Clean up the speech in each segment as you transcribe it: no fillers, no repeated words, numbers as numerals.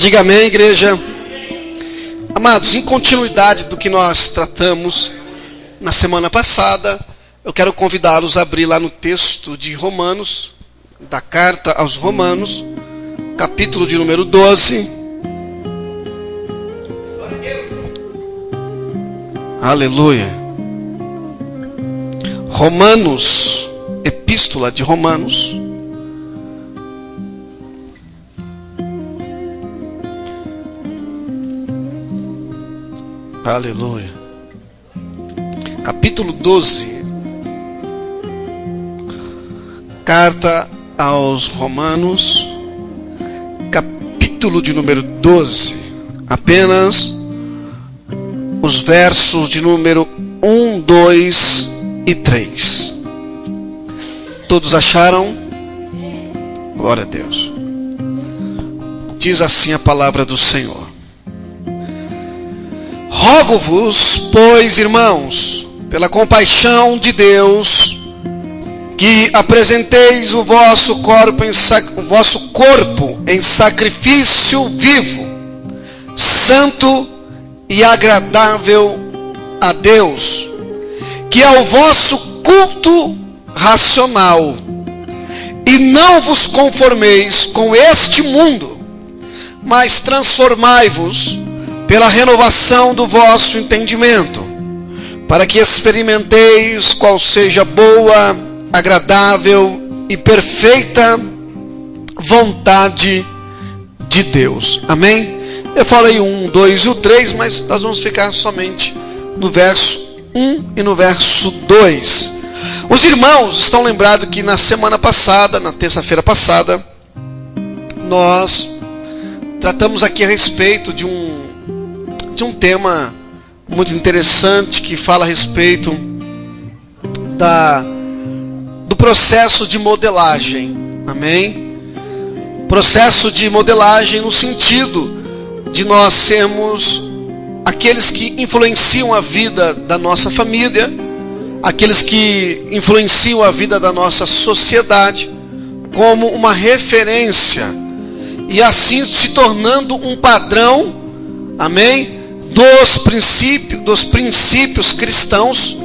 Diga amém, igreja. Amados, em continuidade do que nós tratamos na semana passada, eu quero convidá-los a abrir lá no texto de Romanos, da carta aos Romanos, capítulo de número 12. Aleluia. Romanos, epístola de Romanos. Aleluia. Capítulo 12. Carta aos Romanos, capítulo de número 12. Apenas os versos de número 1, 2 e 3. Todos acharam? Glória a Deus. Diz assim a palavra do Senhor. Rogo-vos, pois, irmãos, pela compaixão de Deus, que apresenteis o vosso corpo em sacrifício vivo, santo e agradável a Deus, que é o vosso culto racional. E não vos conformeis com este mundo, mas transformai-vos pela renovação do vosso entendimento, para que experimenteis qual seja boa, agradável e perfeita vontade de Deus. Amém? Eu falei o 1, 2 e o 3, mas nós vamos ficar somente no verso 1 e no verso 2. Os irmãos estão lembrados que na semana passada, na terça-feira passada, nós tratamos aqui a respeito de um tema muito interessante que fala a respeito do processo de modelagem. Amém? Processo de modelagem no sentido de nós sermos aqueles que influenciam a vida da nossa família, aqueles que influenciam a vida da nossa sociedade como uma referência, e assim se tornando um padrão, amém, dos princípios cristãos,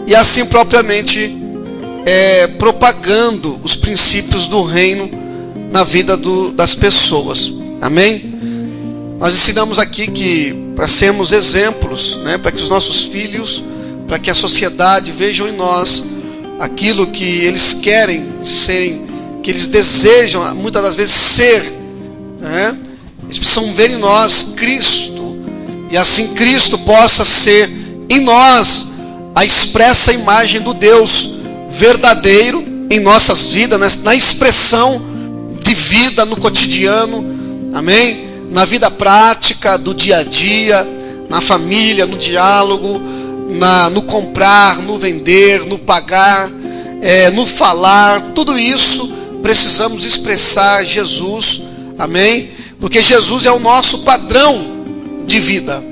e assim propriamente propagando os princípios do reino na vida das pessoas. Amém? Nós ensinamos aqui que para sermos exemplos, né, para que os nossos filhos, para que a sociedade vejam em nós aquilo que eles querem serem, que eles desejam muitas das vezes ser, né? Eles precisam ver em nós Cristo, e assim Cristo possa ser em nós a expressa imagem do Deus verdadeiro em nossas vidas, na expressão de vida no cotidiano, amém? Na vida prática do dia a dia, na família, no diálogo, no comprar, no vender, no pagar, no falar. Tudo isso precisamos expressar Jesus, amém? Porque Jesus é o nosso padrão de vida.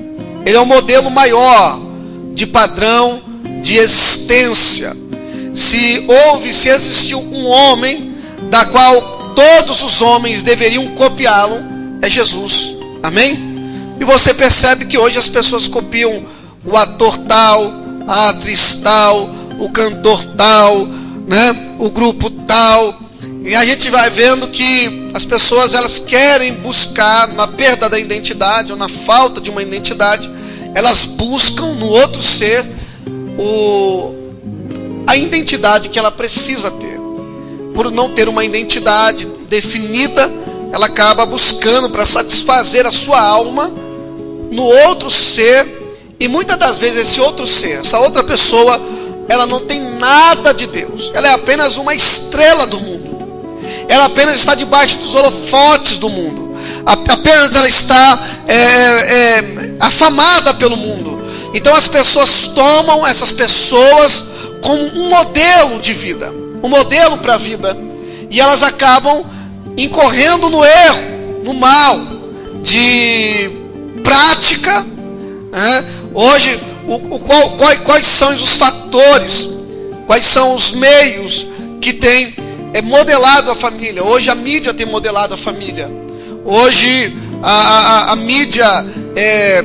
Ele é o modelo maior de padrão de existência. Se existiu um homem da qual todos os homens deveriam copiá-lo, é Jesus. Amém? E você percebe que hoje as pessoas copiam o ator tal, a atriz tal, o cantor tal, né? O grupo tal. E a gente vai vendo que as pessoas, elas querem buscar na perda da identidade ou na falta de uma identidade, elas buscam no outro ser a identidade que ela precisa ter. Por não ter uma identidade definida, ela acaba buscando para satisfazer a sua alma no outro ser, e muitas das vezes esse outro ser, essa outra pessoa, ela não tem nada de Deus. Ela é apenas uma estrela do mundo. Ela apenas está debaixo dos holofotes do mundo. Apenas ela está afamada pelo mundo. Então as pessoas tomam essas pessoas como um modelo de vida, um modelo para a vida, e elas acabam incorrendo no erro, no mal, de prática, né? Hoje, quais são os fatores, quais são os meios que têm modelado a família? Hoje a mídia tem modelado a família. Hoje a mídia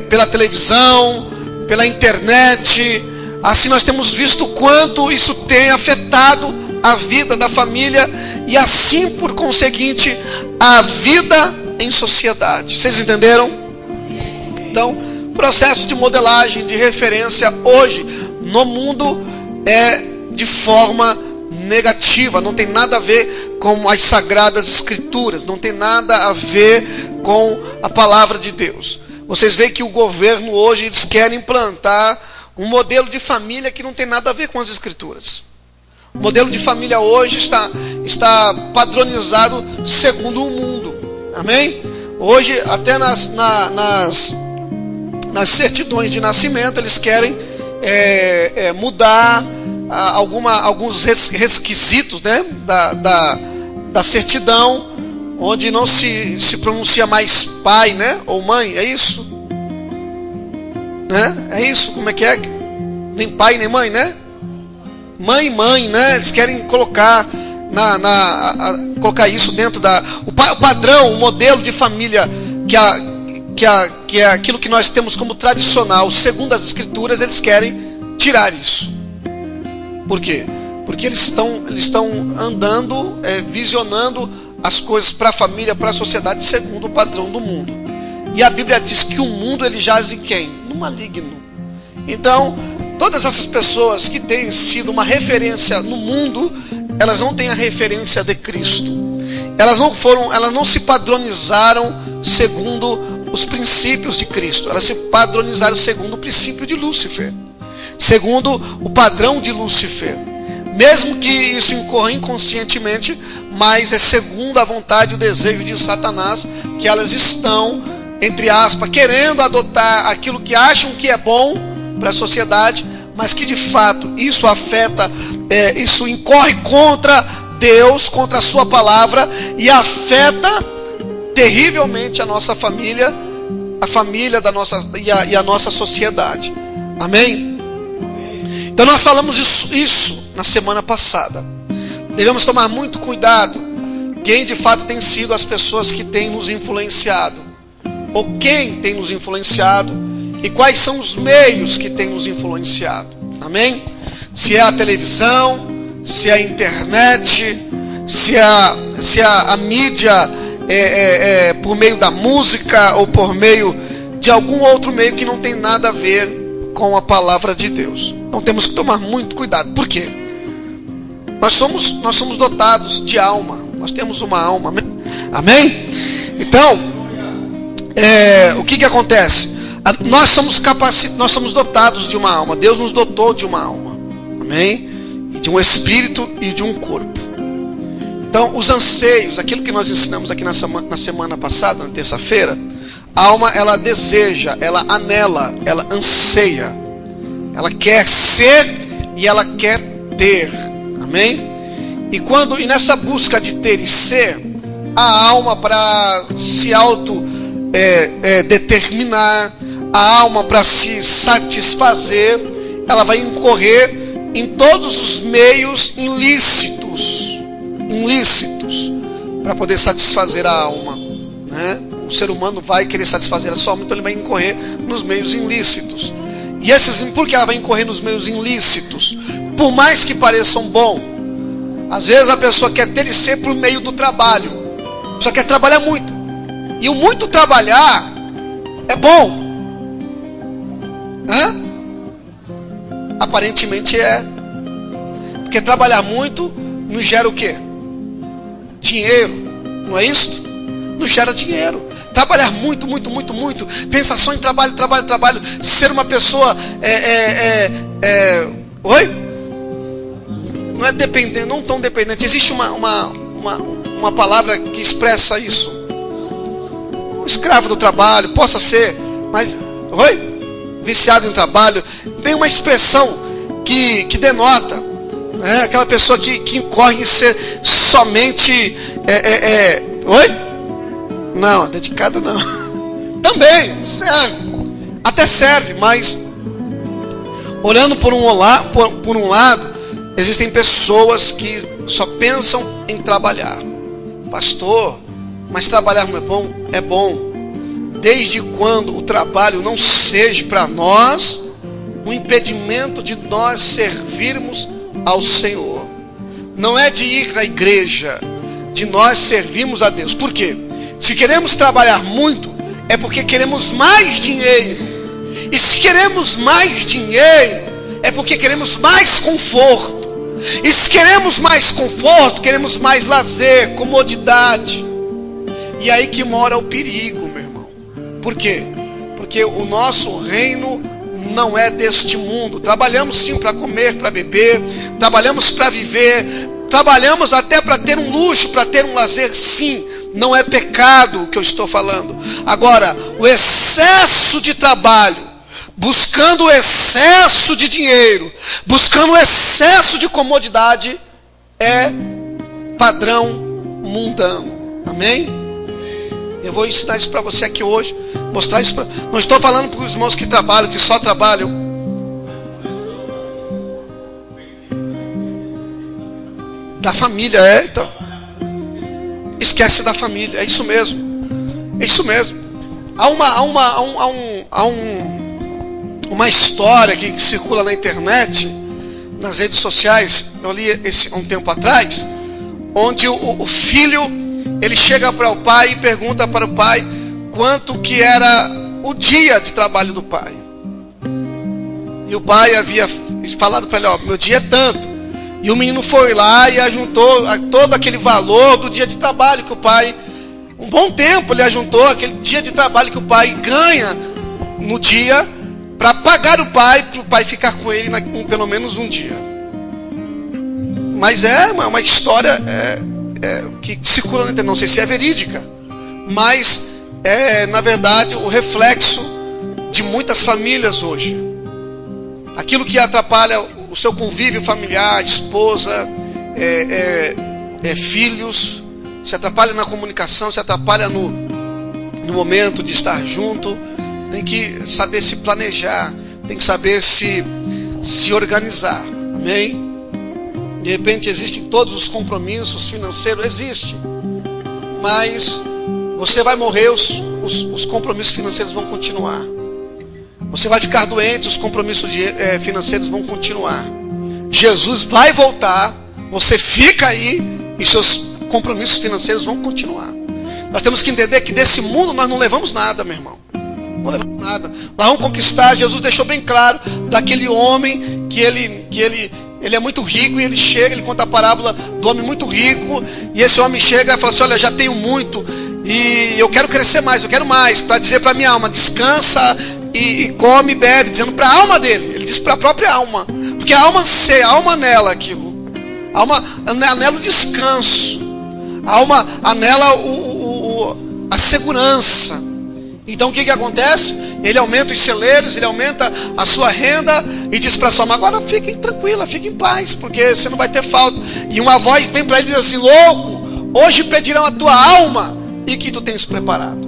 pela televisão, pela internet. Assim nós temos visto o quanto isso tem afetado a vida da família e assim por conseguinte a vida em sociedade. Vocês entenderam? Então, processo de modelagem, de referência hoje no mundo é de forma negativa, não tem nada a ver com as sagradas escrituras, não tem nada a ver com a palavra de Deus. Vocês veem que o governo hoje eles querem implantar um modelo de família que não tem nada a ver com as escrituras. O modelo de família hoje está padronizado segundo o mundo. Amém? Hoje até nas certidões de nascimento eles querem mudar alguns requisitos, né, da certidão, onde não se pronuncia mais pai, né, ou mãe, é isso? Né? É isso? Como é que é? Nem pai nem mãe, né? Mãe, né? Eles querem colocar colocar isso dentro o padrão, o modelo de família que é aquilo que nós temos como tradicional, segundo as escrituras, eles querem tirar isso. Por quê? Porque eles estão andando, visionando as coisas para a família, para a sociedade, segundo o padrão do mundo. E a Bíblia diz que o mundo ele jaz em quem? No maligno. Então, todas essas pessoas que têm sido uma referência no mundo, elas não têm a referência de Cristo. Elas não se padronizaram segundo os princípios de Cristo. Elas se padronizaram segundo o princípio de Lúcifer, segundo o padrão de Lúcifer. Mesmo que isso incorra inconscientemente, mas é segundo a vontade e o desejo de Satanás, que elas estão, entre aspas, querendo adotar aquilo que acham que é bom para a sociedade, mas que de fato isso afeta, isso incorre contra Deus, contra a sua palavra, e afeta terrivelmente a nossa família, a família da nossa e a nossa sociedade. Amém? Então nós falamos isso na semana passada. Devemos tomar muito cuidado quem de fato tem sido as pessoas que têm nos influenciado, ou quem tem nos influenciado, e quais são os meios que têm nos influenciado. Amém? Se é a televisão, se é a internet, se é a mídia por meio da música, ou por meio de algum outro meio que não tem nada a ver com a palavra de Deus. Então temos que tomar muito cuidado. Por quê? Nós somos dotados de alma. Nós temos uma alma. Amém? Então, o que acontece? Nós somos dotados de uma alma. Deus nos dotou de uma alma. Amém? E de um espírito e de um corpo. Então, os anseios, aquilo que nós ensinamos aqui na semana passada, na terça-feira, a alma, ela deseja, ela anela, ela anseia. Ela quer ser e ela quer ter. Amém? E nessa busca de ter e ser, a alma para se determinar, a alma para se satisfazer, ela vai incorrer em todos os meios ilícitos para poder satisfazer a alma, né? O ser humano vai querer satisfazer a sua alma, então ele vai incorrer nos meios ilícitos. E por que ela vai incorrer nos meios ilícitos? Por mais que pareçam bom, às vezes a pessoa quer ter e ser por meio do trabalho. A pessoa quer trabalhar muito. E o muito trabalhar é bom. Aparentemente é. Porque trabalhar muito nos gera o quê? Dinheiro. Não é isso? Nos gera dinheiro. Trabalhar muito, pensar só em trabalho, ser uma pessoa oi? Não é dependente, não tão dependente. Existe uma palavra que expressa isso. Um escravo do trabalho, possa ser, mas oi? Viciado em trabalho. Tem uma expressão que denota, né? Aquela pessoa que incorre em ser somente oi? Não, dedicado não. Também serve. Até serve, mas olhando por um lado, existem pessoas que só pensam em trabalhar. Pastor, mas trabalhar não é bom? É bom. desde quando o trabalho não seja para nós um impedimento de nós servirmos ao Senhor. Não é de ir à igreja, de nós servirmos a Deus. Por quê? Se queremos trabalhar muito, é porque queremos mais dinheiro. E se queremos mais dinheiro, é porque queremos mais conforto. E se queremos mais conforto, queremos mais lazer, comodidade. E aí que mora o perigo, meu irmão. Por quê? Porque o nosso reino não é deste mundo. Trabalhamos sim para comer, para beber, trabalhamos para viver, trabalhamos até para ter um luxo, para ter um lazer, sim. Não é pecado o que eu estou falando. Agora, o excesso de trabalho, buscando o excesso de dinheiro, buscando o excesso de comodidade, é padrão mundano. Amém? Eu vou ensinar isso para você aqui hoje, mostrar isso para... Não estou falando para os irmãos que trabalham, que só trabalham. Da família, então. Esquece da família, é isso mesmo. É isso mesmo. Há uma história que circula na internet, nas redes sociais. Eu li esse há um tempo atrás, onde o filho, ele chega para o pai e pergunta para o pai quanto que era o dia de trabalho do pai. E o pai havia falado para ele, meu dia é tanto. E o menino foi lá e ajuntou todo aquele valor do dia de trabalho que o pai, um bom tempo ele ajuntou aquele dia de trabalho que o pai ganha no dia, para pagar o pai, para o pai ficar com ele pelo menos um dia. Mas é uma história que circula na internet, não sei se é verídica, mas é na verdade o reflexo de muitas famílias hoje. Aquilo que atrapalha o seu convívio familiar, esposa, filhos, se atrapalha na comunicação, se atrapalha no momento de estar junto. Tem que saber se planejar, tem que saber se organizar. Amém? De repente existem todos os compromissos financeiros, existe, mas você vai morrer, os compromissos financeiros vão continuar. Você vai ficar doente, os compromissos financeiros vão continuar. Jesus vai voltar, você fica aí e seus compromissos financeiros vão continuar. Nós temos que entender que desse mundo nós não levamos nada, meu irmão. Não levamos nada. Nós vamos conquistar. Jesus deixou bem claro daquele homem que ele é muito rico, e ele chega, ele conta a parábola do homem muito rico, e esse homem chega e fala assim, olha, já tenho muito, e eu quero crescer mais, eu quero mais, para dizer para a minha alma, descansa e come e bebe, dizendo para a alma dele. Ele diz para a própria alma, porque a alma anseia, a alma anela aquilo, a alma anela o descanso, a alma anela a segurança. Então o que acontece? Ele aumenta os celeiros, ele aumenta a sua renda e diz para sua alma, agora fiquem tranquila, fiquem em paz, porque você não vai ter falta. E uma voz vem para ele e diz assim, louco, hoje pedirão a tua alma e que tu tens preparado.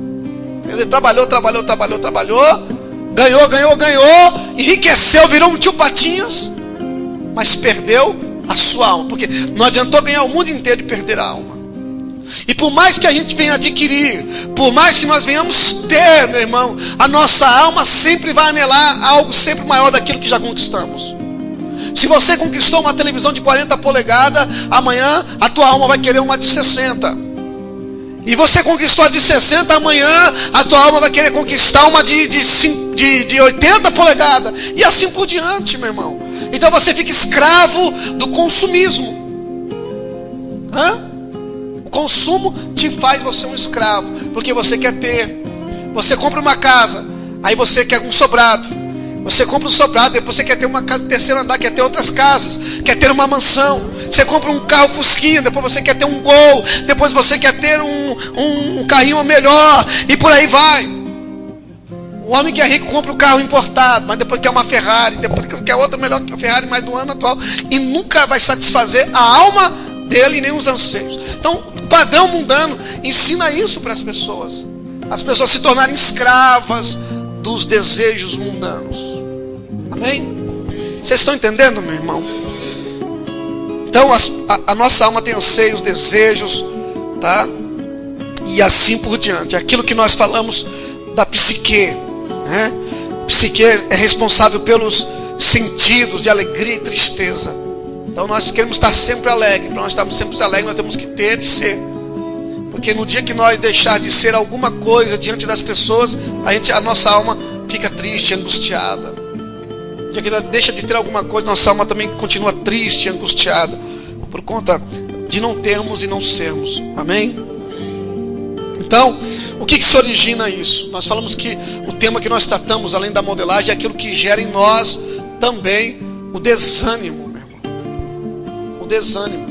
Ele trabalhou, ganhou, enriqueceu, virou um tio Patinhas, mas perdeu a sua alma, porque não adiantou ganhar o mundo inteiro e perder a alma. E por mais que a gente venha adquirir, por mais que nós venhamos ter, meu irmão, a nossa alma sempre vai anelar algo sempre maior daquilo que já conquistamos. Se você conquistou uma televisão de 40 polegadas, amanhã a tua alma vai querer uma de 60. E você conquistou a de 60, amanhã a tua alma vai querer conquistar uma de 80 polegadas. E assim por diante, meu irmão. Então você fica escravo do consumismo. O consumo te faz você um escravo, porque você quer ter. Você compra uma casa, aí você quer um sobrado. Você compra um sobrado, depois você quer ter uma casa de terceiro andar, quer ter outras casas, quer ter uma mansão. Você compra um carro fusquinha, depois você quer ter um Gol, depois você quer ter um carrinho melhor, e por aí vai. O homem que é rico compra um carro importado, mas depois quer uma Ferrari, depois quer outra melhor que a Ferrari, mas do ano atual, e nunca vai satisfazer a alma dele nem os anseios. Então o padrão mundano ensina isso para as pessoas se tornarem escravas dos desejos mundanos. Amém? Vocês estão entendendo, meu irmão? Então a nossa alma tem anseios, desejos, tá? E assim por diante. Aquilo que nós falamos da psique, né? Psique é responsável pelos sentidos de alegria e tristeza. Então nós queremos estar sempre alegres. Para nós estarmos sempre alegres, nós temos que ter e ser. Porque no dia que nós deixar de ser alguma coisa diante das pessoas, a nossa alma fica triste, angustiada. No dia que nós deixa de ter alguma coisa, nossa alma também continua triste, angustiada, por conta de não termos e não sermos. Amém? Então, o que se origina isso? Nós falamos que o tema que nós tratamos, além da modelagem, é aquilo que gera em nós também o desânimo, meu irmão. O desânimo.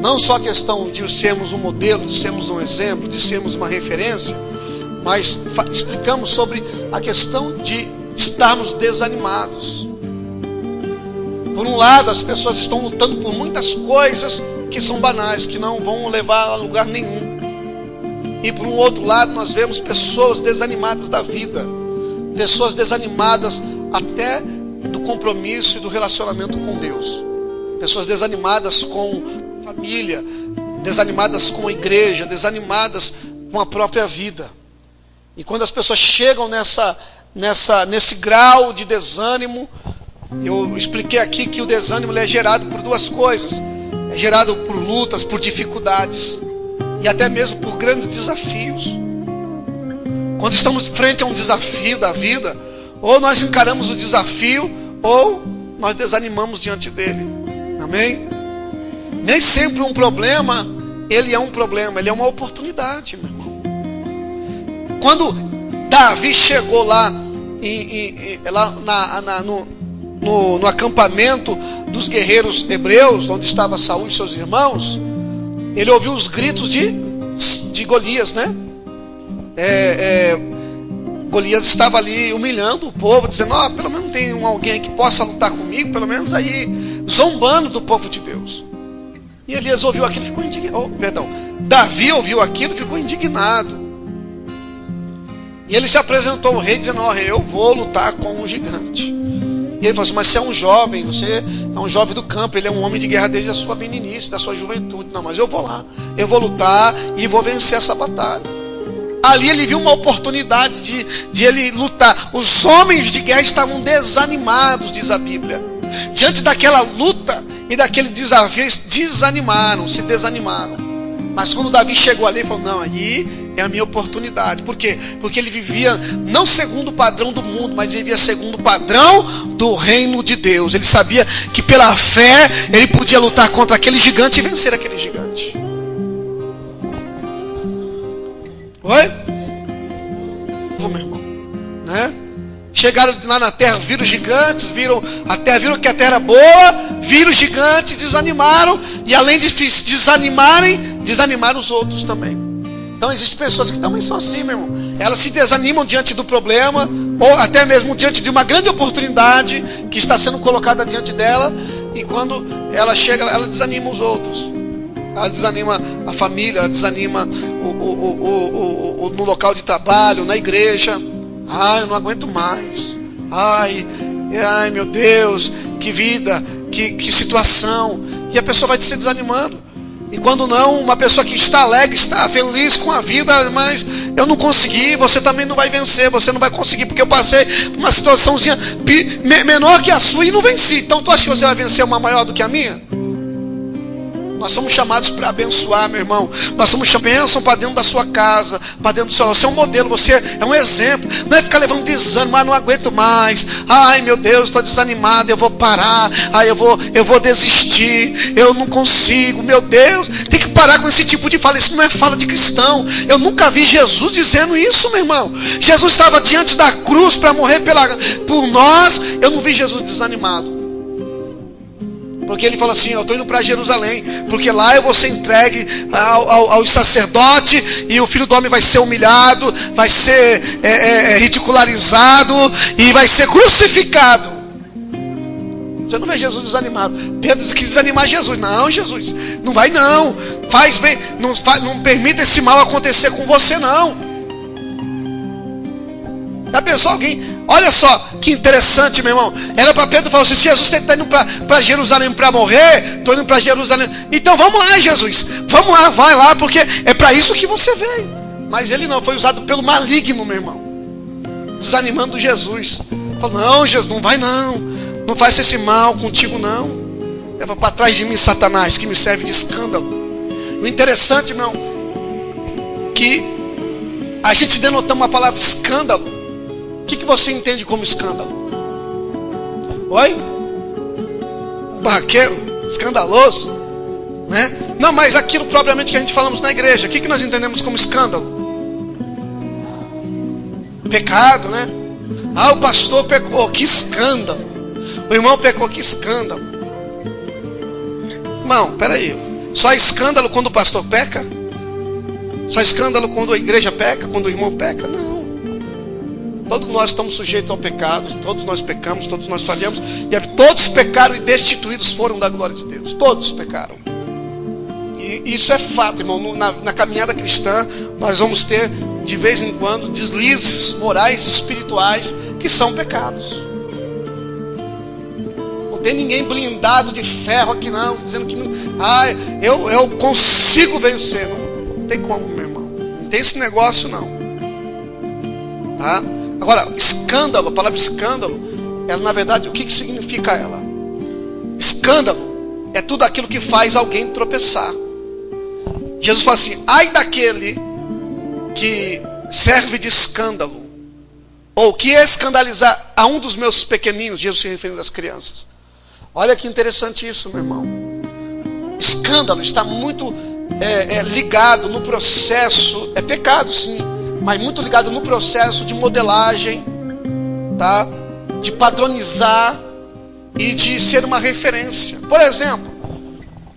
Não só a questão de sermos um modelo, de sermos um exemplo, de sermos uma referência, mas explicamos sobre a questão de estarmos desanimados. Por um lado, as pessoas estão lutando por muitas coisas que são banais, que não vão levar a lugar nenhum. E por um outro lado, nós vemos pessoas desanimadas da vida, pessoas desanimadas até do compromisso e do relacionamento com Deus, pessoas desanimadas com família, desanimadas com a igreja, desanimadas com a própria vida. E quando as pessoas chegam nesse grau de desânimo, eu expliquei aqui que o desânimo é gerado por duas coisas. É gerado por lutas, por dificuldades e até mesmo por grandes desafios. Quando estamos frente a um desafio da vida, ou nós encaramos o desafio, ou nós desanimamos diante dele. Amém? Nem sempre um problema, ele é um problema, ele é uma oportunidade, meu irmão. Quando Davi chegou lá, no acampamento dos guerreiros hebreus, onde estava Saul e seus irmãos, ele ouviu os gritos de Golias, né? Golias estava ali humilhando o povo, dizendo: pelo menos tem alguém que possa lutar comigo, pelo menos aí, zombando do povo de Deus. E Elias ouviu aquilo e ficou indignado. Davi ouviu aquilo e ficou indignado. E ele se apresentou ao rei dizendo: eu vou lutar com um gigante. E ele falou assim: mas você é um jovem, você é um jovem do campo, ele é um homem de guerra desde a sua meninice, da sua juventude. Não, mas eu vou lá, eu vou lutar e vou vencer essa batalha. Ali ele viu uma oportunidade de ele lutar. Os homens de guerra estavam desanimados, diz a Bíblia. Diante daquela luta e daquele desafio, eles se desanimaram. Mas quando Davi chegou ali, ele falou: não, aí é a minha oportunidade. Por quê? Porque ele vivia não segundo o padrão do mundo, mas ele vivia segundo o padrão do reino de Deus. Ele sabia que pela fé ele podia lutar contra aquele gigante e vencer aquele gigante. Oi? Meu irmão, né? Chegaram lá na terra, viram gigantes, viram a terra, viram que a terra era boa, viram gigantes, desanimaram, e além de desanimaram os outros também. Então existem pessoas que também são assim, meu irmão. Elas se desanimam diante do problema, ou até mesmo diante de uma grande oportunidade que está sendo colocada diante dela, e quando ela chega, ela desanima os outros. Ela desanima a família, ela desanima no local de trabalho, na igreja. Eu não aguento mais. Ai, meu Deus, que vida, que situação. E a pessoa vai se desanimando. E quando não, uma pessoa que está alegre, está feliz com a vida, mas eu não consegui, você também não vai vencer, você não vai conseguir, porque eu passei por uma situaçãozinha menor que a sua e não venci. Então tu acha que você vai vencer uma maior do que a minha? Nós somos chamados para abençoar, meu irmão. Nós somos chamados para dentro da sua casa, para dentro do seu... Você é um modelo, você é um exemplo. Não é ficar levando desânimo: não aguento mais. Ai, meu Deus, estou desanimado, eu vou parar. Eu vou desistir. Eu não consigo, meu Deus. Tem que parar com esse tipo de fala. Isso não é fala de cristão. Eu nunca vi Jesus dizendo isso, meu irmão. Jesus estava diante da cruz para morrer por nós. Eu não vi Jesus desanimado. Porque ele falou assim: eu estou indo para Jerusalém, porque lá eu vou ser entregue aos sacerdotes, e o Filho do Homem vai ser humilhado, vai ser ridicularizado e vai ser crucificado. Você não vê Jesus desanimado. Pedro quis desanimar Jesus. Não, Jesus, não vai não. Faz bem, não permita esse mal acontecer com você não. Já pensou alguém? Olha só que interessante, meu irmão. Era para Pedro falar assim: Jesus, você está indo para Jerusalém para morrer? Estou indo para Jerusalém. Então vamos lá, Jesus. Vamos lá, vai lá, porque é para isso que você veio. Mas ele não, foi usado pelo maligno, meu irmão, desanimando Jesus. Falou: não, Jesus, não vai não, não faz esse mal contigo não, leva para trás de mim, Satanás, que me serve de escândalo. O interessante, irmão, que a gente denotamos a palavra escândalo. O que você entende como escândalo? Oi? Barraqueiro? Escandaloso? Né? Não, mas aquilo propriamente que a gente falamos na igreja, o que nós entendemos como escândalo? Pecado, né? Ah, o pastor pecou, que escândalo. O irmão pecou, que escândalo. Irmão, peraí. Só escândalo quando o pastor peca? Só escândalo quando a igreja peca? Quando o irmão peca? Não. Todos nós estamos sujeitos ao pecado. Todos nós pecamos, todos nós falhamos. E todos pecaram e destituídos foram da glória de Deus. Todos pecaram. E isso é fato, irmão. Na caminhada cristã, nós vamos ter de vez em quando deslizes morais, espirituais, que são pecados. Não tem ninguém blindado de ferro aqui não, dizendo que não, eu consigo vencer. Não tem como, meu irmão. Não tem esse negócio não. Tá? Agora, escândalo, a palavra escândalo, ela na verdade, o que significa ela? Escândalo é tudo aquilo que faz alguém tropeçar. Jesus fala assim: ai daquele que serve de escândalo, ou que escandalizar a um dos meus pequeninos. Jesus se referindo às crianças. Olha que interessante isso, meu irmão. Escândalo está muito ligado no processo, é pecado sim, mas muito ligado no processo de modelagem, tá? De padronizar e de ser uma referência. Por exemplo,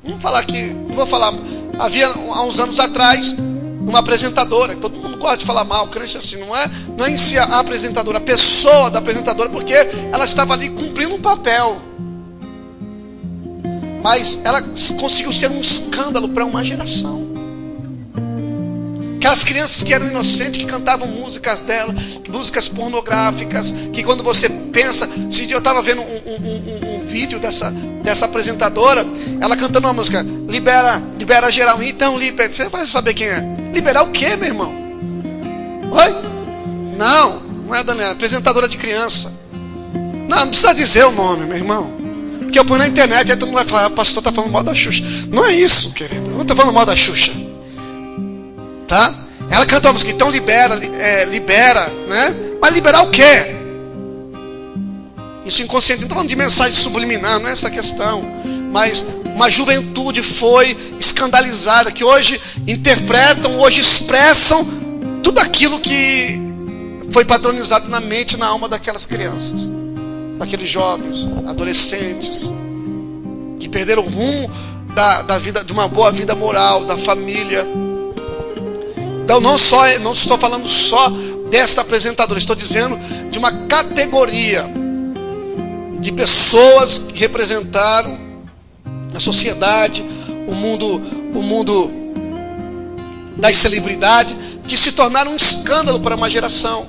vamos falar aqui, não vou falar, havia há uns anos atrás uma apresentadora, todo mundo gosta de falar mal, crente assim, não é em si a apresentadora, a pessoa da apresentadora, porque ela estava ali cumprindo um papel, mas ela conseguiu ser um escândalo para uma geração. Aquelas crianças que eram inocentes, que cantavam músicas dela, músicas pornográficas, que quando você pensa, esse dia eu estava vendo um vídeo dessa apresentadora, ela cantando uma música: libera geral. Então, libera, você vai saber quem é. Liberar o quê, meu irmão? Oi? Não é a Daniela, apresentadora de criança. Não precisa dizer o nome, meu irmão, porque eu ponho na internet, aí todo mundo vai falar: o pastor está falando mal da Xuxa. Não é isso, querido, eu não estou falando mal da Xuxa. Tá? Ela canta uma música, então libera, né? Mas liberar o quê? Isso inconsciente, não estou falando de mensagem subliminar, não é essa a questão. Mas uma juventude foi escandalizada, que hoje interpretam, hoje expressam tudo aquilo que foi padronizado na mente e na alma daquelas crianças, daqueles jovens, adolescentes, que perderam o rumo da vida, de uma boa vida moral, da família. Então não estou falando só desta apresentadora, estou dizendo de uma categoria de pessoas que representaram a sociedade, o mundo das celebridades, que se tornaram um escândalo para uma geração.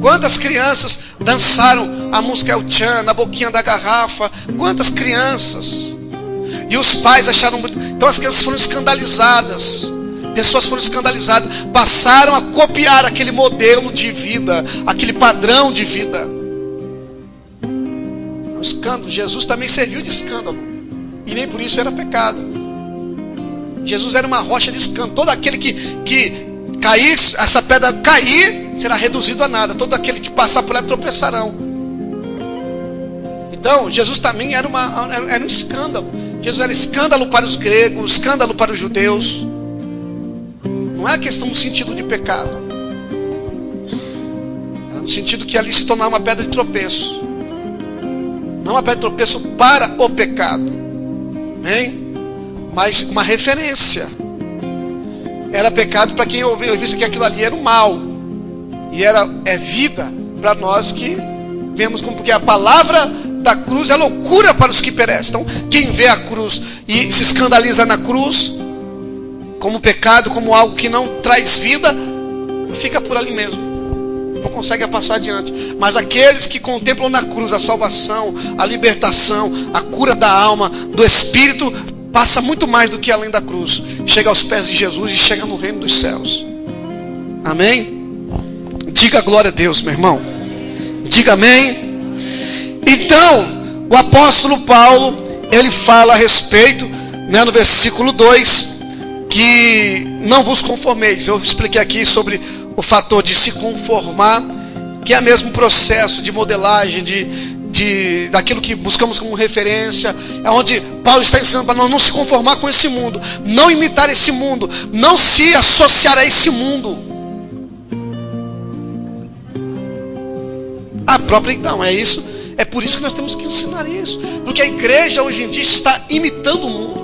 Quantas crianças dançaram a música El Chan na boquinha da garrafa? Quantas crianças? E os pais acharam muito. Então as crianças foram escandalizadas. Pessoas foram escandalizadas, passaram a copiar aquele modelo de vida, aquele padrão de vida. Um escândalo. Jesus também serviu de escândalo, e nem por isso era pecado. Jesus era uma rocha de escândalo. Todo aquele que cair, essa pedra cair, será reduzido a nada. Todo aquele que passar por ela tropeçarão. Então Jesus também era um escândalo. Jesus era escândalo para os gregos, escândalo para os judeus. Não é questão no sentido de pecado, era no sentido que ali se tornava uma pedra de tropeço. Não uma pedra de tropeço para o pecado, amém? Mas uma referência. Era pecado para quem ouvisse que aquilo ali era o mal, e é vida para nós que vemos como, porque a palavra da cruz é loucura para os que perecem. Então quem vê a cruz e se escandaliza na cruz como pecado, como algo que não traz vida, fica por ali mesmo, não consegue passar adiante. Mas aqueles que contemplam na cruz a salvação, a libertação, a cura da alma, do espírito, passa muito mais do que além da cruz, chega aos pés de Jesus e chega no reino dos céus. Amém? Diga glória a Deus, meu irmão. Diga amém. Então, o apóstolo Paulo, ele fala a respeito, né, no versículo 2, que não vos conformeis. Eu expliquei aqui sobre o fator de se conformar, que é o mesmo processo de modelagem, daquilo que buscamos como referência. É onde Paulo está ensinando para nós não se conformar com esse mundo, não imitar esse mundo, não se associar a esse mundo. A própria, então, é isso. É por isso que nós temos que ensinar isso. Porque a igreja hoje em dia está imitando o mundo.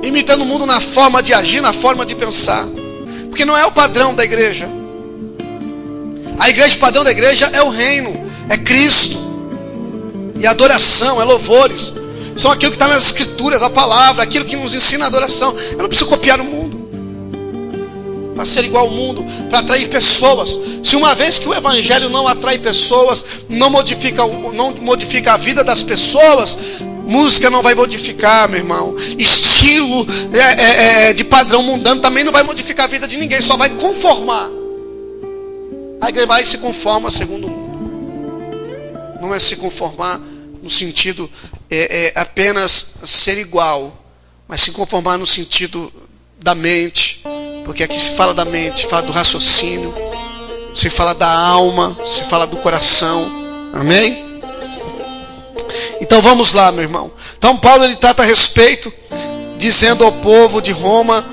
Imitando o mundo na forma de agir, na forma de pensar. Porque não é o padrão da igreja. A igreja, o padrão da igreja é o reino, é Cristo. E a adoração, é louvores. São aquilo que está nas escrituras, a palavra, aquilo que nos ensina a adoração. Eu não preciso copiar o mundo para ser igual ao mundo, para atrair pessoas. Se uma vez que o evangelho não atrai pessoas, não modifica a vida das pessoas, música não vai modificar, meu irmão. Estilo de padrão mundano também não vai modificar a vida de ninguém, só vai conformar. A igreja vai e se conforma segundo o mundo. Não é se conformar no sentido apenas ser igual, mas se conformar no sentido da mente. Porque aqui se fala da mente, se fala do raciocínio, se fala da alma, se fala do coração. Amém? Então vamos lá, meu irmão. Então Paulo, ele trata a respeito, dizendo ao povo de Roma,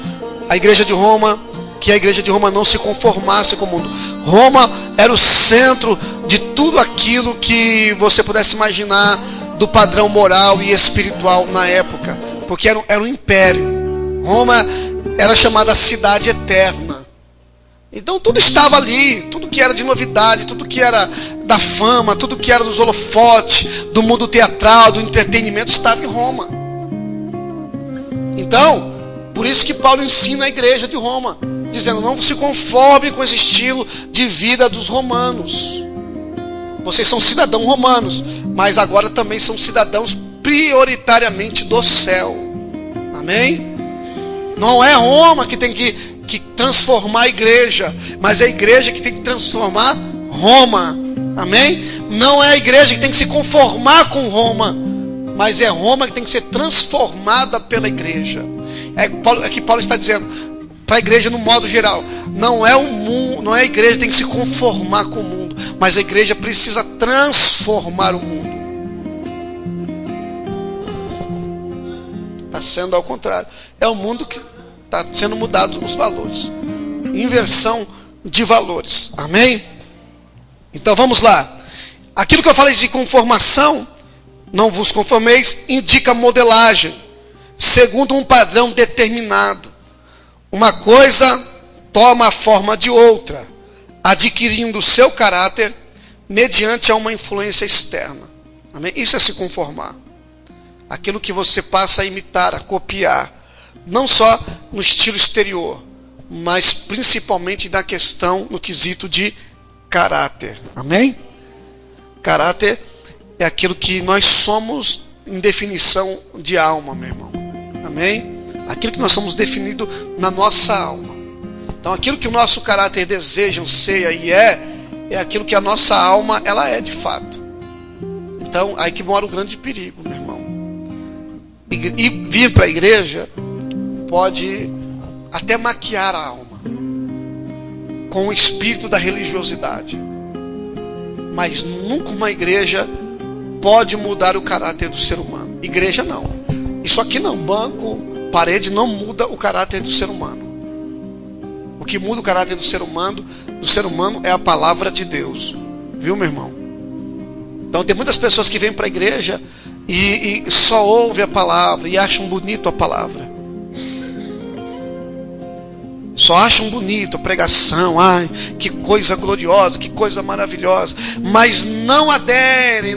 a igreja de Roma, que a igreja de Roma não se conformasse com o mundo. Roma era o centro de tudo aquilo que você pudesse imaginar do padrão moral e espiritual na época. Porque era um império. Roma era chamada cidade eterna. Então tudo estava ali, tudo que era de novidade, tudo que era da fama, tudo que era dos holofotes, do mundo teatral, do entretenimento, estava em Roma. Então, por isso que Paulo ensina a igreja de Roma, dizendo: não se conforme com esse estilo de vida dos romanos. Vocês são cidadãos romanos, mas agora também são cidadãos prioritariamente do céu. Amém? Não é Roma que tem que transformar a igreja, mas é a igreja que tem que transformar Roma. Amém? Não é a igreja que tem que se conformar com Roma, mas é Roma que tem que ser transformada pela igreja. Aqui Paulo está dizendo para a igreja no modo geral: não é o mundo, não é a igreja que tem que se conformar com o mundo, mas a igreja precisa transformar o mundo. Está sendo ao contrário. É o mundo que está sendo mudado os valores. Inversão de valores. Amém? Então vamos lá. Aquilo que eu falei de conformação, não vos conformeis, indica modelagem, segundo um padrão determinado. Uma coisa toma a forma de outra, adquirindo o seu caráter mediante a uma influência externa. Amém? Isso é se conformar. Aquilo que você passa a imitar, a copiar, não só no estilo exterior, mas principalmente na questão, no quesito de caráter. Amém? Caráter é aquilo que nós somos em definição de alma, meu irmão. Amém? Aquilo que nós somos definido na nossa alma. Então aquilo que o nosso caráter deseja, anseia e é aquilo que a nossa alma, ela é de fato. Então aí que mora o grande perigo, meu irmão. E vir para a igreja pode até maquiar a alma com o espírito da religiosidade, mas nunca uma igreja pode mudar o caráter do ser humano. Igreja não. Isso aqui não, banco, parede não muda o caráter do ser humano. O que muda o caráter do ser humano é a palavra de Deus. Viu, meu irmão? Então tem muitas pessoas que vêm para a igreja e só ouvem a palavra e acham bonito a palavra. Só acham bonito a pregação. Ai, que coisa gloriosa, que coisa maravilhosa. Mas não aderem,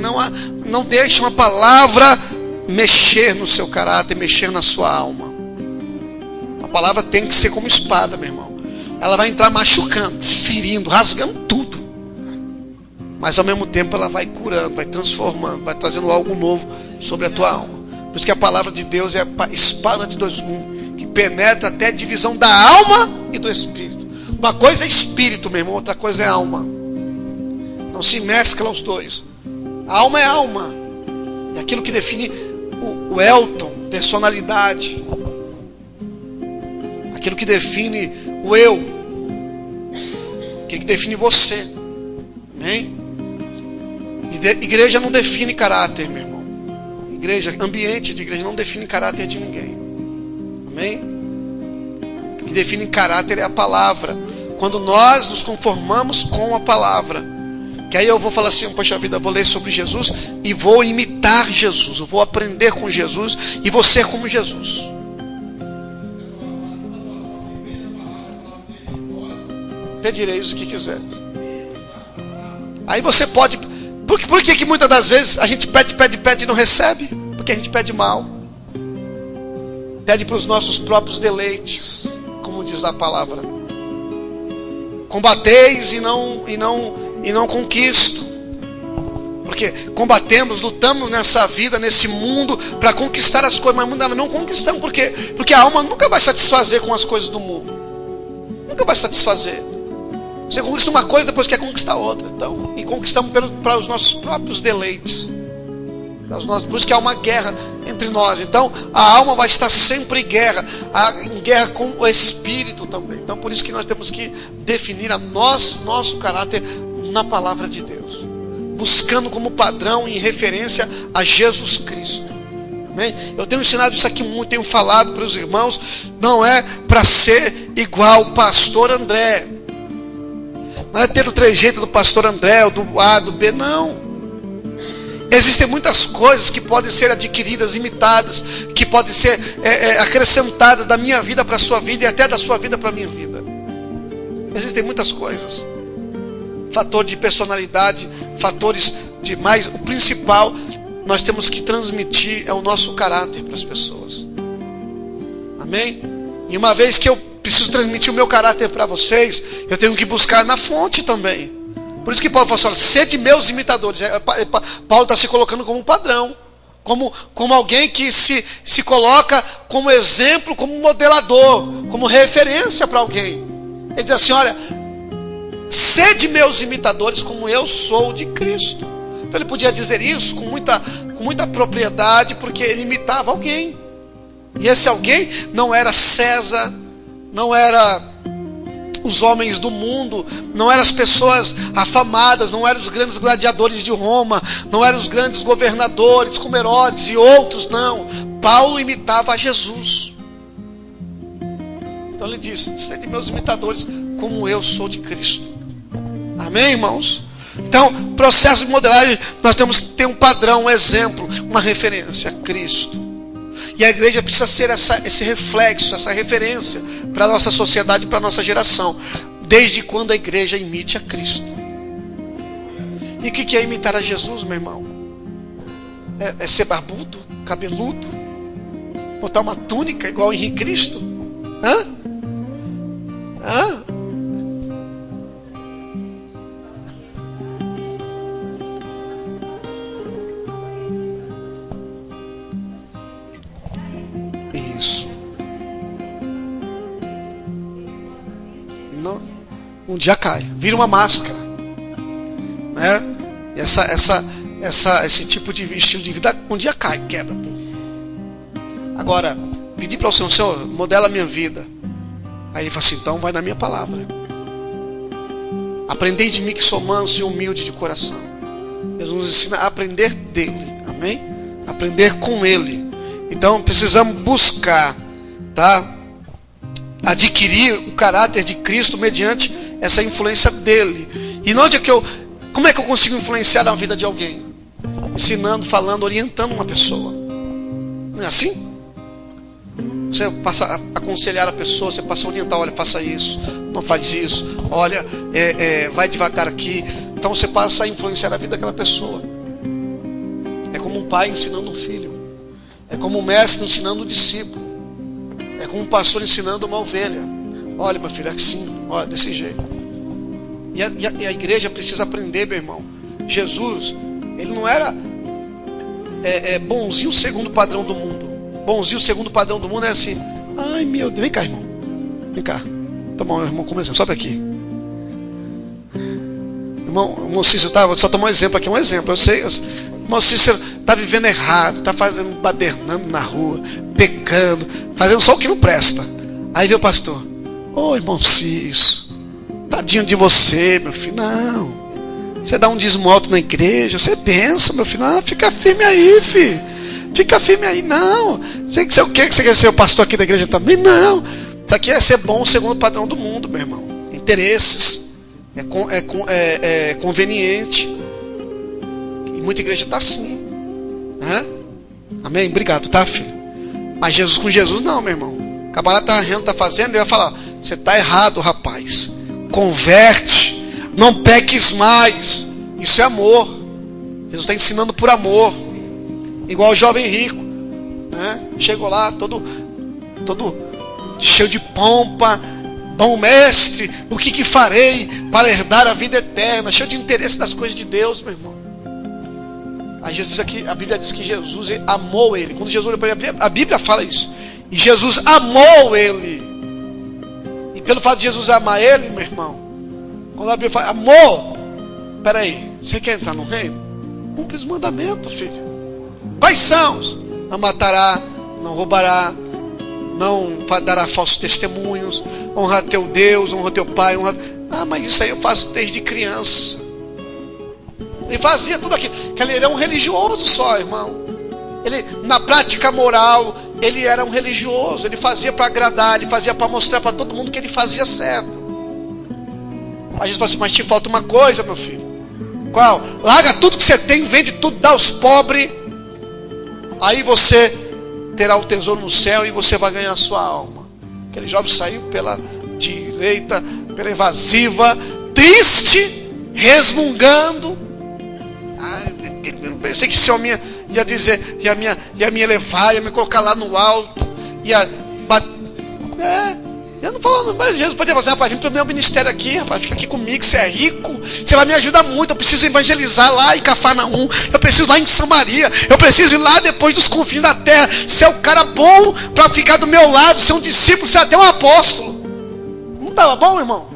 não deixam a palavra mexer no seu caráter, mexer na sua alma. A palavra tem que ser como espada, meu irmão. Ela vai entrar machucando, ferindo, rasgando tudo. Mas ao mesmo tempo ela vai curando, vai transformando, vai trazendo algo novo sobre a tua alma. Por isso que a palavra de Deus é a espada de dois gumes, que penetra até a divisão da alma e do espírito, Uma coisa é espírito, meu irmão, outra coisa é alma. Não se mescla os dois. A alma é alma. É aquilo que define o Elton, personalidade. Aquilo que define o eu. Aquilo que define você. Amém? Igreja não define caráter, meu irmão. Igreja, ambiente de igreja não define caráter de ninguém. Amém? O que define caráter é a palavra. Quando nós nos conformamos com a palavra, que aí eu vou falar assim, poxa vida, eu vou ler sobre Jesus e vou imitar Jesus, eu vou aprender com Jesus e vou ser como Jesus. Pedireis o que quiser. Aí você pode. Por que muitas das vezes a gente pede e não recebe? Porque a gente pede mal. Pede para os nossos próprios deleites, como diz a palavra. Combateis e não conquisto. Porque combatemos, lutamos nessa vida, nesse mundo, para conquistar as coisas, mas não conquistamos. Por quê? Porque a alma nunca vai satisfazer com as coisas do mundo. Nunca vai satisfazer. Você conquista uma coisa, depois quer conquistar outra. Então, e conquistamos para os nossos próprios deleites. Por isso que há uma guerra entre nós. Então, a alma vai estar sempre em guerra com o espírito também. Então, por isso que nós temos que definir nosso caráter na palavra de Deus, buscando como padrão e referência a Jesus Cristo. Amém? Eu tenho ensinado isso aqui muito, tenho falado para os irmãos, não é para ser igual o pastor André, não é ter o trejeito do pastor André, ou do A, do B, não. Existem muitas coisas que podem ser adquiridas, imitadas, que podem ser acrescentadas da minha vida para a sua vida e até da sua vida para a minha vida. Existem muitas coisas. Fator de personalidade, fatores de mais. O principal, nós temos que transmitir é o nosso caráter para as pessoas. Amém? E uma vez que eu preciso transmitir o meu caráter para vocês, eu tenho que buscar na fonte também. Por isso que Paulo fala assim, sede meus imitadores. Paulo está se colocando como um padrão, como alguém que se coloca como exemplo, como modelador, como referência para alguém. Ele diz assim, olha, sede meus imitadores como eu sou de Cristo. Então ele podia dizer isso com muita propriedade, porque ele imitava alguém. E esse alguém não era César, não era os homens do mundo, não eram as pessoas afamadas, não eram os grandes gladiadores de Roma, não eram os grandes governadores como Herodes e outros, não. Paulo imitava a Jesus. Então ele disse, sede meus imitadores como eu sou de Cristo. Amém, irmãos? Então, processo de modelagem, nós temos que ter um padrão, um exemplo, uma referência, Cristo. E a igreja precisa ser esse reflexo, essa referência para a nossa sociedade, para a nossa geração. Desde quando a igreja imite a Cristo. E o que é imitar a Jesus, meu irmão? É ser barbudo, cabeludo? Botar uma túnica igual o Henrique Cristo? Hã? Isso. Não, um dia cai, vira uma máscara, né? Esse tipo de estilo de vida um dia cai, quebra. Agora, pedir para o Senhor, modela a minha vida. Aí ele fala assim, então vai na minha palavra. Aprendei de mim que sou manso e humilde de coração. Deus nos ensina a aprender dele, amém? Aprender com ele. Então precisamos buscar, tá? Adquirir o caráter de Cristo mediante essa influência dele. E onde é que como é que eu consigo influenciar a vida de alguém? Ensinando, falando, orientando uma pessoa. Não é assim? Você passa a aconselhar a pessoa, você passa a orientar, olha, faça isso, não faz isso, olha, vai devagar aqui. Então você passa a influenciar a vida daquela pessoa. É como um pai ensinando um filho. É como um mestre ensinando um discípulo. É como um pastor ensinando uma ovelha. Olha, meu filho, é assim, olha, desse jeito. E a igreja precisa aprender, meu irmão. Jesus, ele não era bonzinho segundo o padrão do mundo. Bonzinho segundo o padrão do mundo é assim. Ai, meu Deus, vem cá, irmão. Vem cá. tomar um irmão como exemplo, sobe aqui. Irmão Cícero, só tomar um exemplo aqui, um exemplo. Eu sei, irmão Cícero está vivendo errado, está fazendo, badernando na rua, pecando, fazendo só o que não presta. Aí vê o pastor: ô irmão Cícero, tadinho de você, meu filho. Não, você dá um dízimo alto na igreja, você pensa, meu filho. Não, fica firme aí, filho. Fica firme aí. Não, você quer ser o quê? Que você quer ser o pastor aqui da igreja também? Não, isso aqui é ser bom segundo o padrão do mundo, meu irmão. Interesses. É conveniente. E muita igreja está assim. Amém? Obrigado, tá, filho? Mas com Jesus não, meu irmão. O camarada está fazendo, ele vai falar: você está errado, rapaz. Converte. Não peques mais. Isso é amor. Jesus está ensinando por amor. Igual o jovem rico, chegou lá todo cheio de pompa. Bom mestre, o que farei para herdar a vida eterna? Cheio de interesse das coisas de Deus, meu irmão. Aí Jesus aqui, a Bíblia diz que Jesus amou ele. Quando Jesus olhou para ele, a Bíblia fala isso. E Jesus amou ele. E pelo fato de Jesus amar ele, meu irmão, quando a Bíblia fala amor, peraí, você quer entrar no reino? Cumpre os mandamentos, filho. Quais são? Não matará, não roubará, não dará falsos testemunhos, honrar teu Deus, honrar teu pai, mas isso aí eu faço desde criança. Ele fazia tudo aquilo. Ele era um religioso só, irmão. Ele, na prática moral, ele era um religioso. Ele fazia para agradar, ele fazia para mostrar para todo mundo que ele fazia certo. Aí Jesus falou assim: mas te falta uma coisa, meu filho. Qual? Larga tudo que você tem, vende tudo, dá aos pobres. Aí você terá o tesouro no céu e você vai ganhar a sua alma. Aquele jovem saiu pela direita, pela invasiva, triste, resmungando. Eu pensei que esse homem ia dizer, ia me elevar, ia me colocar lá no alto, eu não falo, mas Jesus poderia fazer: rapaz, vem para o meu ministério aqui, rapaz, fica aqui comigo, você é rico, você vai me ajudar muito, eu preciso evangelizar lá em Cafarnaum, eu preciso lá em Samaria, eu preciso ir lá depois dos confins da terra, ser o cara bom para ficar do meu lado, ser um discípulo, ser até um apóstolo. Não estava bom, irmão?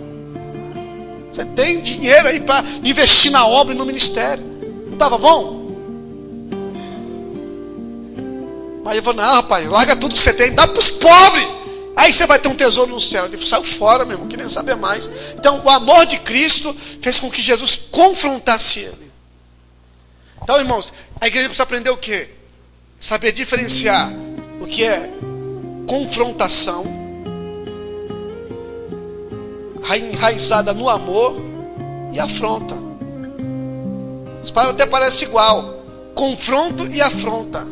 Você tem dinheiro aí para investir na obra e no ministério. Não estava bom? Mas eu falei: não, rapaz, larga tudo que você tem, dá para os pobres. Aí você vai ter um tesouro no céu. Ele saiu fora, meu irmão, querendo saber mais. Então, o amor de Cristo fez com que Jesus confrontasse ele. Então, irmãos, a igreja precisa aprender o quê? Saber diferenciar o que é confrontação, enraizada no amor, e afronta. As palavras até parecem igual. Confronto e afronta.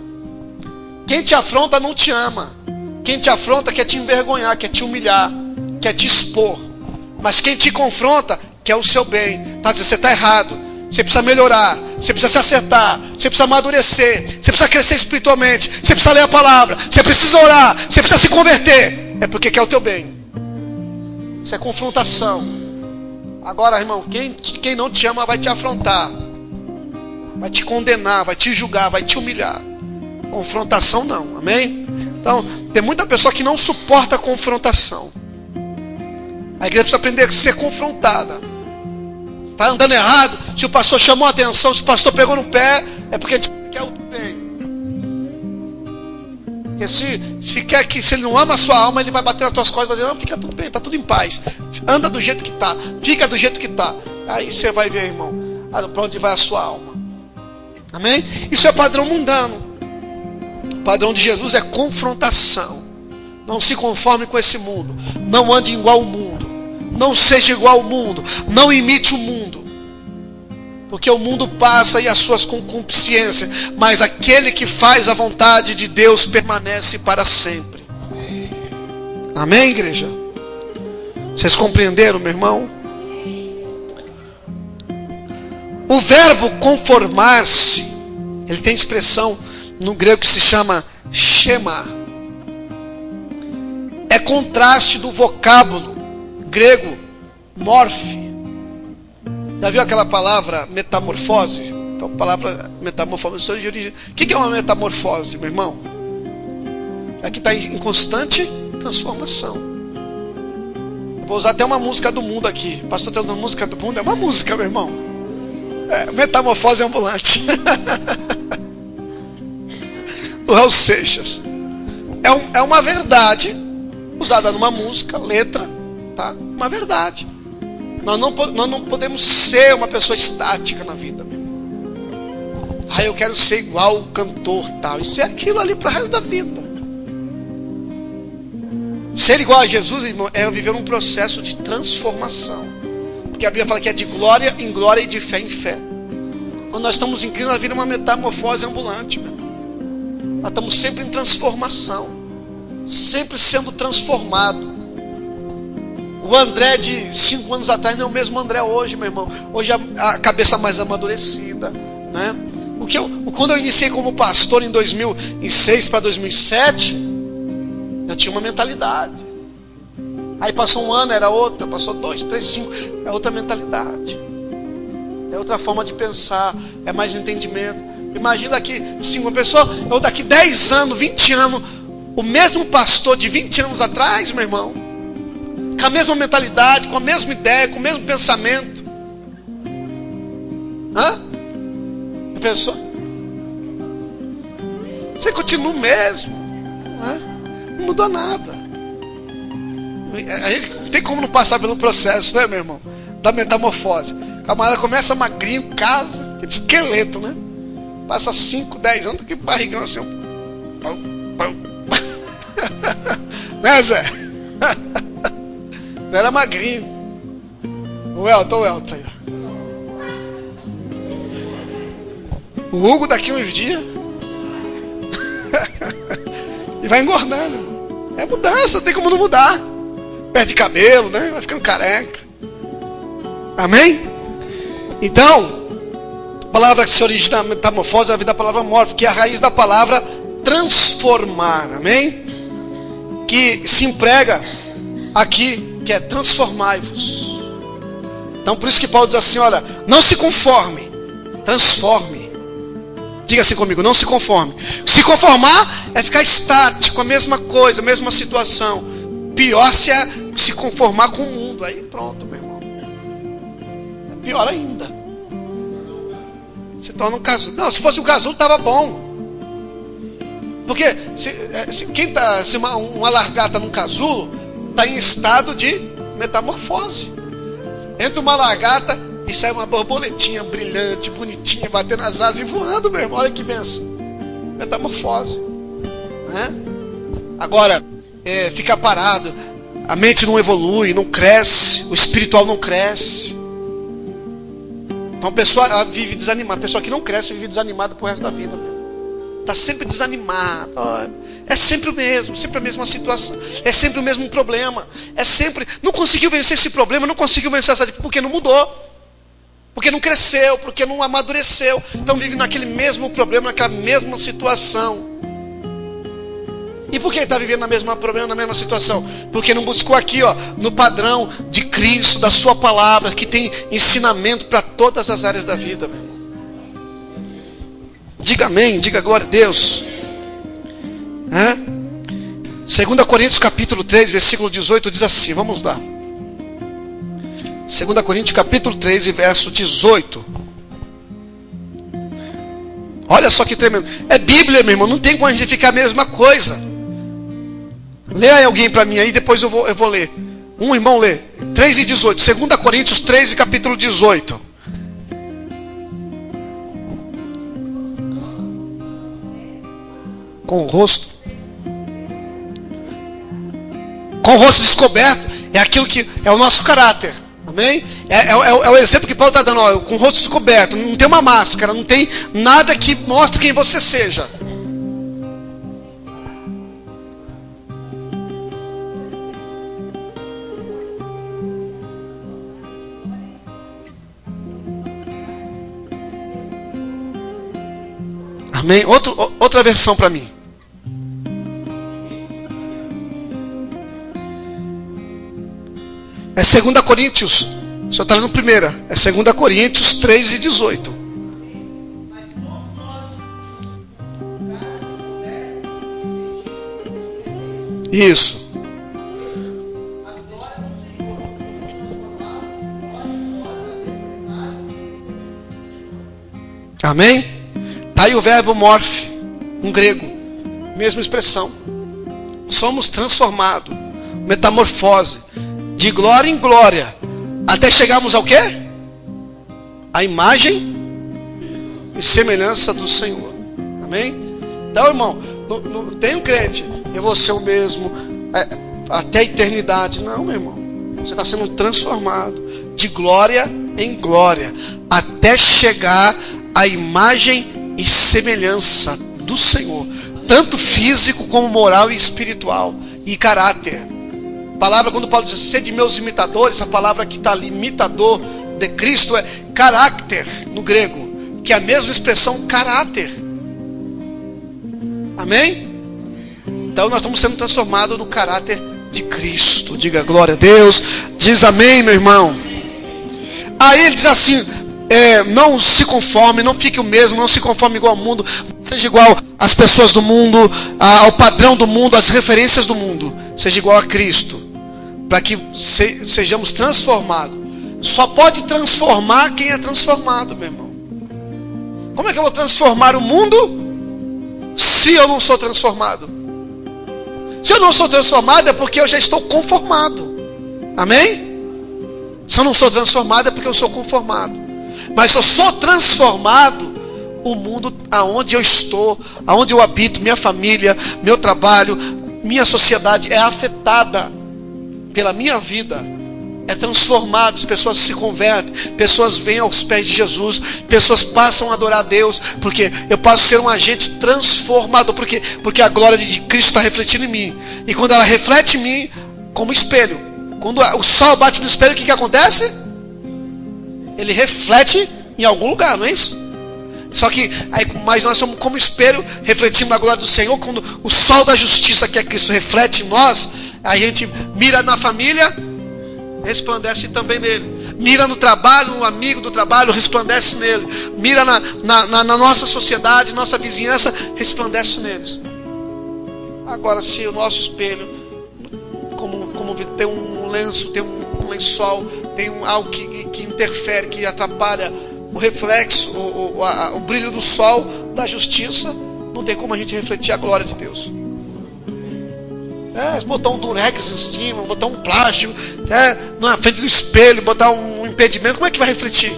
Quem te afronta não te ama. Quem te afronta quer te envergonhar, quer te humilhar, quer te expor. Mas quem te confronta quer o seu bem. Tá dizendo: você está errado, você precisa melhorar, você precisa se acertar, você precisa amadurecer, você precisa crescer espiritualmente, você precisa ler a palavra, você precisa orar, você precisa se converter. É porque quer o teu bem. Isso é confrontação. Agora, irmão, quem não te ama vai te afrontar, vai te condenar, vai te julgar, vai te humilhar. Confrontação não, amém? Então, tem muita pessoa que não suporta a confrontação. A igreja precisa aprender a ser confrontada. Está andando errado, se o pastor chamou a atenção, se o pastor pegou no pé, é porque quer o bem. Porque se ele não ama a sua alma, ele vai bater nas tuas costas e vai dizer: não, fica tudo bem, está tudo em paz. Anda do jeito que está, fica do jeito que está. Aí você vai ver, irmão, para onde vai a sua alma. Amém? Isso é padrão mundano. O padrão de Jesus é confrontação. Não se conforme com esse mundo. Não ande igual ao mundo. Não seja igual ao mundo. Não imite o mundo. Porque o mundo passa e as suas concupiscências. Mas aquele que faz a vontade de Deus permanece para sempre. Amém, igreja? Vocês compreenderam, meu irmão? O verbo conformar-se, ele tem expressão no grego que se chama shema. É contraste do vocábulo grego morfe. Já viu aquela palavra metamorfose? Então, a palavra metamorfose de origem. O que é uma metamorfose, meu irmão? É que está em constante transformação. Vou usar até uma música do mundo aqui. Pastor, tem uma música do mundo? É uma música, meu irmão. Metamorfose ambulante. Do Raul Seixas. É uma verdade usada numa música, letra, tá? Uma verdade. Nós não podemos ser uma pessoa estática na vida, meu irmão. Eu quero ser igual o cantor, tal. Isso é aquilo ali para o resto da vida. Ser igual a Jesus, irmão, é viver um processo de transformação. Porque a Bíblia fala que é de glória em glória e de fé em fé. Quando nós estamos em Cristo, nós vira uma metamorfose ambulante, meu. Nós estamos sempre em transformação, sempre sendo transformado. O André de 5 anos atrás não é o mesmo André hoje, meu irmão. Hoje a cabeça mais amadurecida, né? Quando eu iniciei como pastor em 2006 para 2007, eu tinha uma mentalidade. Aí passou um ano, era outra. Passou 2, 3, 5, é outra mentalidade. É outra forma de pensar, é mais entendimento. Imagina daqui 5 pessoas, ou daqui 10 anos, 20 anos, o mesmo pastor de 20 anos atrás, meu irmão, com a mesma mentalidade, com a mesma ideia, com o mesmo pensamento. A pessoa, você continua o mesmo, não mudou nada. A gente não tem como não passar pelo processo, né, meu irmão? Da metamorfose. O camarada começa magrinho, casa, aquele esqueleto, né? Passa 5, 10 anos, que barrigão assim. Né, Zé? Não era magrinho. O Elton aí. O Hugo daqui uns dias. E vai engordando. É mudança, não tem como não mudar. Perde cabelo, né? Vai ficando careca. Amém? Então, a palavra que se origina da metamorfose é a palavra morfo, que é a raiz da palavra transformar. Amém? Que se emprega aqui, que é transformai-vos. Então por isso que Paulo diz assim, olha, não se conforme, transforme. Diga assim comigo, não se conforme. Se conformar é ficar estático, a mesma coisa, a mesma situação. Pior se é se conformar com o mundo. Aí pronto, meu irmão. É pior ainda. Se torna um casulo. Não, se fosse um casulo estava bom. Porque se uma largata num casulo está em estado de metamorfose. Entra uma largata e sai uma borboletinha brilhante, bonitinha, batendo as asas e voando, meu irmão. Olha que benção. Metamorfose. Né? Agora, ficar parado, a mente não evolui, não cresce, o espiritual não cresce. Então a pessoa vive desanimada. A pessoa que não cresce vive desanimada pro resto da vida. Está sempre desanimada. É sempre o mesmo, sempre a mesma situação. É sempre o mesmo problema. É sempre, não conseguiu vencer esse problema, não conseguiu vencer essa, porque não mudou. Porque não cresceu, porque não amadureceu. Então vive naquele mesmo problema, naquela mesma situação. E por que está vivendo na mesma problema, na mesma situação? Porque não buscou aqui, no padrão de Cristo, da sua palavra, que tem ensinamento para todas as áreas da vida, meu irmão. Diga amém, diga glória a Deus. 2 Coríntios capítulo 3, versículo 18 diz assim, vamos lá. 2 Coríntios capítulo 3 e verso 18. Olha só que tremendo. É Bíblia, meu irmão, não tem como a gente ficar a mesma coisa. Lê aí alguém para mim aí, depois eu vou ler. Um irmão lê. 3 e 18. 2 Coríntios 3 e capítulo 18. Com o rosto descoberto é aquilo que é o nosso caráter. Amém? É o exemplo que Paulo está dando, com o rosto descoberto, não tem uma máscara, não tem nada que mostre quem você seja. Amém? Outra versão para mim. É 2 Coríntios. O senhor está lendo primeira. É 2 Coríntios 3 e 18. Isso. Amém? Está aí o verbo morphe, em grego, mesma expressão. Somos transformados, metamorfose, de glória em glória, até chegarmos ao quê? A imagem e semelhança do Senhor. Amém? Então, irmão, não tem um crente, eu vou ser o mesmo até a eternidade. Não, meu irmão. Você está sendo transformado de glória em glória, até chegar à imagem e semelhança do Senhor, tanto físico como moral e espiritual e caráter. A palavra, quando Paulo diz sede meus imitadores, a palavra que está ali, imitador de Cristo, é caráter no grego, que é a mesma expressão caráter. Amém? Então nós estamos sendo transformados no caráter de Cristo. Diga glória a Deus. Diz amém, meu irmão. Aí ele diz assim: não se conforme, não fique o mesmo, não se conforme igual ao mundo, seja igual às pessoas do mundo, ao padrão do mundo, às referências do mundo. Seja igual a Cristo, para que sejamos transformados. Só pode transformar quem é transformado, meu irmão. Como é que eu vou transformar o mundo se eu não sou transformado? Se eu não sou transformado é porque eu já estou conformado. Amém? Se eu não sou transformado é porque eu sou conformado. Mas se eu sou transformado, o mundo aonde eu estou, aonde eu habito, minha família, meu trabalho, minha sociedade é afetada pela minha vida. É transformado, as pessoas se convertem, pessoas vêm aos pés de Jesus, pessoas passam a adorar a Deus, porque eu passo a ser um agente transformador, porque a glória de Cristo está refletindo em mim. E quando ela reflete em mim, como espelho, quando o sol bate no espelho, o que acontece? Ele reflete em algum lugar, não é isso? Só que, mas nós somos como espelho, refletimos a glória do Senhor. Quando o sol da justiça, que é Cristo, reflete em nós, a gente mira na família, resplandece também nele. Mira no trabalho, um amigo do trabalho, resplandece nele. Mira na nossa sociedade, nossa vizinhança, resplandece neles. Agora, se o nosso espelho, como tem um lenço, tem um lençol, tem algo que interfere, que atrapalha o reflexo, o brilho do sol da justiça, não tem como a gente refletir a glória de Deus. Botar um durex em cima, botar um plástico na frente do espelho, botar um impedimento, como é que vai refletir?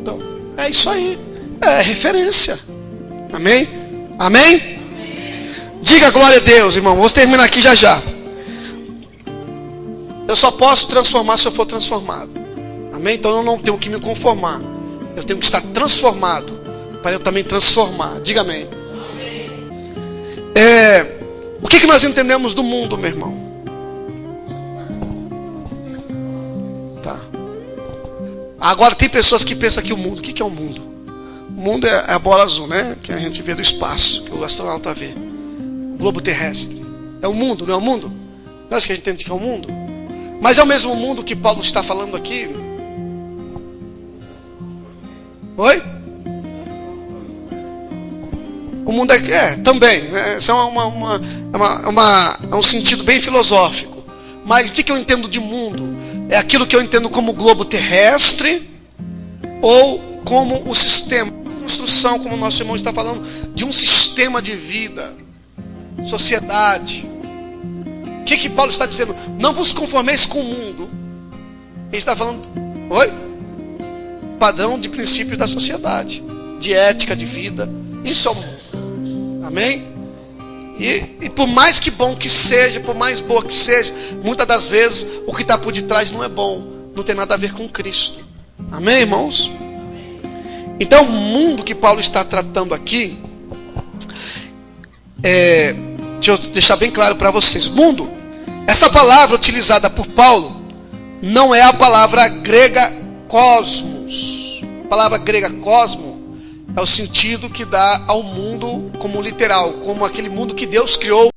Então, é isso aí. É referência. Amém? Amém? Diga glória a Deus, irmão. Vamos terminar aqui já. Eu só posso transformar se eu for transformado. Amém? Então eu não tenho que me conformar. Eu tenho que estar transformado para eu também transformar. Diga amém. O que nós entendemos do mundo, meu irmão? Tá. Agora tem pessoas que pensam que o mundo, o que é o mundo? O mundo é a bola azul, né? Que a gente vê do espaço, que o astronauta vê. O globo terrestre. É o mundo, não é o mundo? Não é isso que a gente entende que é o mundo? Mas é o mesmo mundo que Paulo está falando aqui? Oi? O mundo também, né? Isso é um sentido bem filosófico. Mas o que eu entendo de mundo? É aquilo que eu entendo como globo terrestre ou como o sistema, a construção, como o nosso irmão está falando, de um sistema de vida, sociedade. O que Paulo está dizendo? Não vos conformeis com o mundo. Ele está falando, padrão de princípios da sociedade, de ética, de vida. Isso é o mundo. Amém? E por mais que bom que seja, por mais boa que seja, muitas das vezes o que está por detrás não é bom, não tem nada a ver com Cristo. Amém, irmãos? Então o mundo que Paulo está tratando aqui, deixa eu deixar bem claro para vocês. Mundo, essa palavra utilizada por Paulo não é a palavra grega cosmos. A palavra grega cosmo é o sentido que dá ao mundo como literal, como aquele mundo que Deus criou